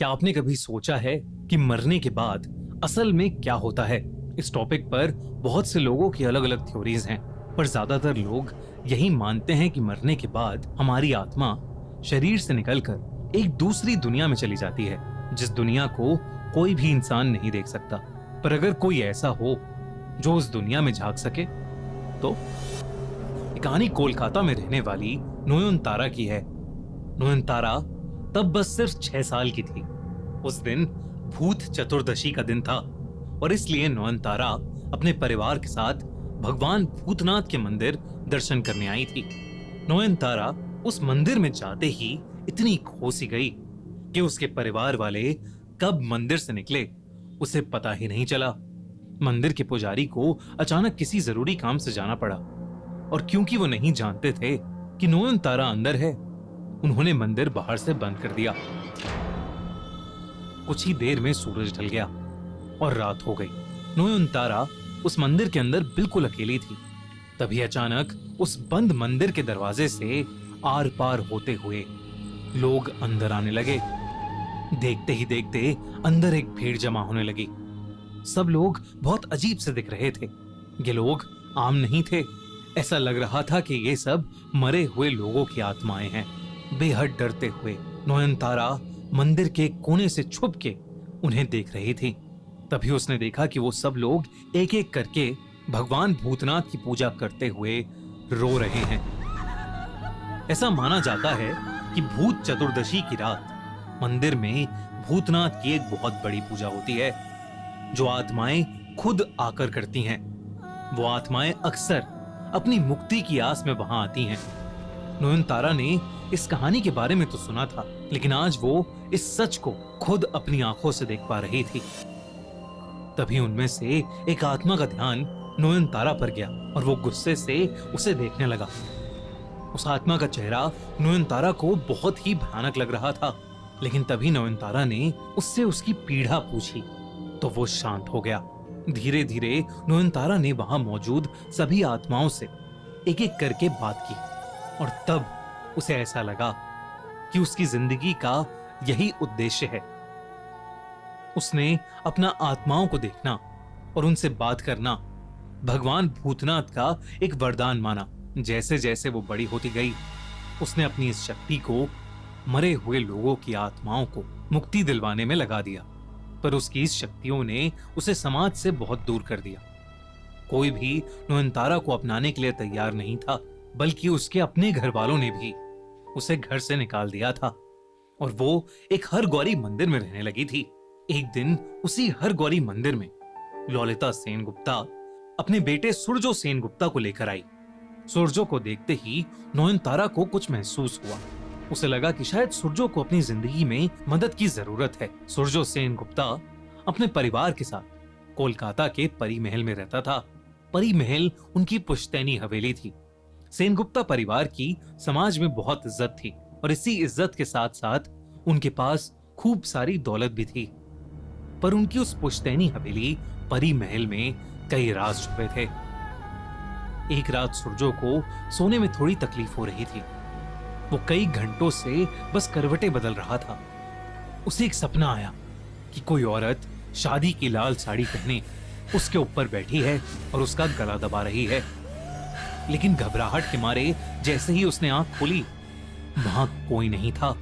क्या आपने कभी सोचा है कि मरने के बाद असल में क्या होता है? इस टॉपिक पर बहुत से लोगों की अलग अलग थ्योरीज हैं, पर ज्यादातर लोग यही मानते हैं कि मरने के बाद हमारी आत्मा शरीर से निकलकर एक दूसरी दुनिया में चली जाती है, जिस दुनिया को कोई भी इंसान नहीं देख सकता। पर अगर कोई ऐसा हो जो उस दुनिया में झांक सके, तो ये कहानी कोलकाता में रहने वाली नयनतारा की है। नयनतारा तब बस सिर्फ 6 साल की थी। उस दिन भूत चतुर्दशी का दिन था और इसलिए नयनतारा अपने परिवार के साथ भगवान भूतनाथ के मंदिर दर्शन करने आई थी। नयनतारा उस मंदिर में जाते ही इतनी खोसी गई कि उसके परिवार वाले कब मंदिर से निकले उसे पता ही नहीं चला। मंदिर के पुजारी को अचानक किसी जरूरी काम से जाना पड़ा और क्योंकि वो नहीं जानते थे कि नयनतारा अंदर है, उन्होंने मंदिर बाहर से बंद कर दिया। कुछ ही देर में सूरज ढल गया और रात हो गई। नयनतारा उस मंदिर के अंदर बिल्कुल अकेली थी। तभी अचानक उस बंद मंदिर के दरवाजे से आर पार होते हुए लोग अंदर आने लगे। देखते ही देखते अंदर एक भीड़ जमा होने लगी। सब लोग बहुत अजीब से दिख रहे थे। ये लोग आम नहीं थे। ऐसा लग रहा था कि ये सब मरे हुए लोगों की आत्माएं हैं। बेहद डरते हुए नयनतारा मंदिर के कोने से छुप के उन्हें देख रही थी। तभी उसने देखा कि वो सब लोग एक एक करके भगवान भूतनाथ की पूजा करते हुए रो रहे हैं। ऐसा माना जाता है कि भूत चतुर्दशी की रात मंदिर में भूतनाथ की एक बहुत बड़ी पूजा होती है, जो आत्माएं खुद आकर करती हैं। वो आत्माएं अक्सर अपनी मुक्ति की आस में वहां आती हैं। नयनतारा ने इस कहानी के बारे में तो सुना था, लेकिन आज वो इस सच को खुद अपनी आंखों से देख पा रही थी। तभी उनमें से एक आत्मा का ध्यान नयनतारा पर गया और वो गुस्से से उसे देखने लगा। उस आत्मा का चेहरा नयनतारा को बहुत ही भयानक लग रहा था, लेकिन तभी नयनतारा ने उससे उसकी पीड़ा पूछी तो वो शांत हो गया। धीरे धीरे नयनतारा ने वहां मौजूद सभी आत्माओं से एक एक करके बात की और तब उसे ऐसा लगा कि उसकी जिंदगी का यही उद्देश्य है। उसने अपना आत्माओं को देखना और उनसे बात करना भगवान भूतनाथ का एक वरदान माना। जैसे जैसे वो बड़ी होती गई, उसने अपनी इस शक्ति को मरे हुए लोगों की आत्माओं को मुक्ति दिलवाने में लगा दिया। पर उसकी इस शक्तियों ने उसे समाज से बहुत दूर कर दिया। कोई भी नयनतारा को अपनाने के लिए तैयार नहीं था, बल्कि उसके अपने घर वालों ने भी उसे घर से निकाल दिया था और वो एक हरगौरी मंदिर में रहने लगी थी। एक दिन उसी हरगौरी मंदिर में ललिता सेनगुप्ता अपने बेटे सूरजो सेनगुप्ता को लेकर आई। सूरजो को देखते ही नयनतारा को कुछ महसूस हुआ। उसे लगा कि शायद सूरजो को अपनी जिंदगी में मदद की जरूरत है। सूरजो सेनगुप्ता अपने परिवार के साथ कोलकाता के परी महल में रहता था। परी महल उनकी पुश्तैनी हवेली थी। सेनगुप्ता परिवार की समाज में बहुत इज्जत थी और इसी इज्जत के साथ साथ उनके पास खूब सारी दौलत भी थी। पर उनकी उस पुश्तैनी हवेली परी महल में कई राज छुपे थे। एक रात सूरजो को सोने में थोड़ी तकलीफ हो रही थी। वो कई घंटों से बस करवटें बदल रहा था। उसे एक सपना आया कि कोई औरत शादी की लाल साड़ी पहने उसके ऊपर बैठी है और उसका गला दबा रही है। लेकिन घबराहट के मारे जैसे ही उसने आंख खोली, वहां कोई नहीं था।